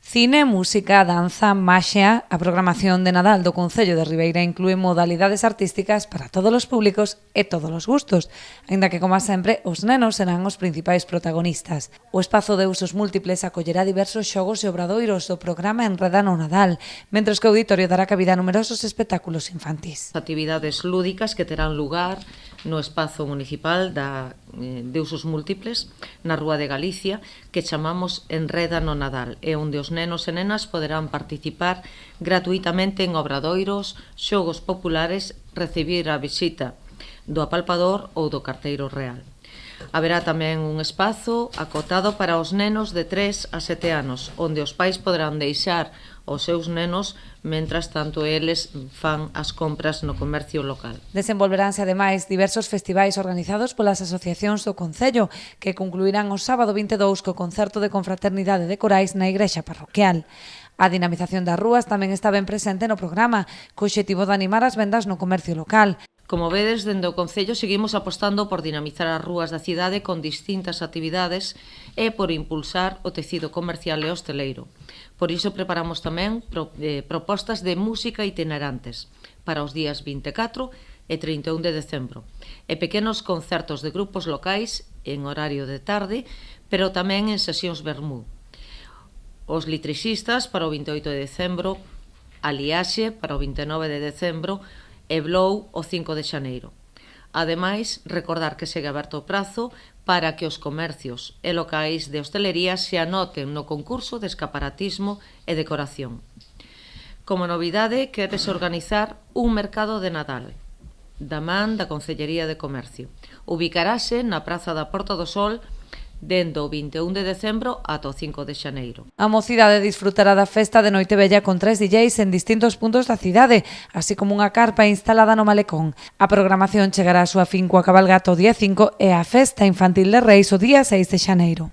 Cine, música, danza, maxia. A programación de Nadal do Concello de Ribeira inclúe modalidades artísticas para todos os públicos e todos os gustos, aínda que, como sempre, os nenos serán os principais protagonistas. O espazo de usos múltiples acollerá diversos xogos e obradoiros do programa Enreda no Nadal, mentres que o auditorio dará cabida a numerosos espectáculos infantís. Actividades lúdicas que terán lugar no espazo municipal de usos múltiples na Rúa de Galicia, que chamamos Enreda no Nadal, e onde os nenos e nenas poderán participar gratuitamente en obradoiros, xogos populares, recibir a visita do apalpador ou do carteiro real. Haberá tamén un espazo acotado para os nenos de 3 a 7 anos, onde os pais poderán deixar os seus nenos mentras tanto eles fan as compras no comercio local. Desenvolveránse ademais diversos festivais organizados polas asociacións do Concello, que concluirán o sábado 22 co concerto de confraternidade de corais na igrexa parroquial. A dinamización das rúas tamén está ben presente no programa, co obxectivo de animar as vendas no comercio local. Como vedes, dende o Concello seguimos apostando por dinamizar as rúas da cidade con distintas actividades e por impulsar o tecido comercial e hosteleiro. Por iso preparamos tamén propostas de música itinerantes para os días 24 e 31 de decembro e pequenos concertos de grupos locais en horario de tarde, pero tamén en sesións vermú. Os litrixistas para o 28 de decembro, a Liaxe para o 29 de decembro e Blou o 5 de xaneiro. Ademais, recordar que segue aberto o prazo para que os comercios e locais de hostelería se anoten no concurso de escaparatismo e decoración. Como novidade, queres organizar un mercado de Nadal da man da Concellería de Comercio. Ubicarase na Praza da Porta do Sol dende o 21 de decembro ata o 5 de xaneiro. A mocidade disfrutará da festa de Noitevella con 3 DJs en distintos puntos da cidade, así como unha carpa instalada no malecón. A programación chegará a súa fin coa cabalgata o día 5 e a festa infantil de Reis o día 6 de xaneiro.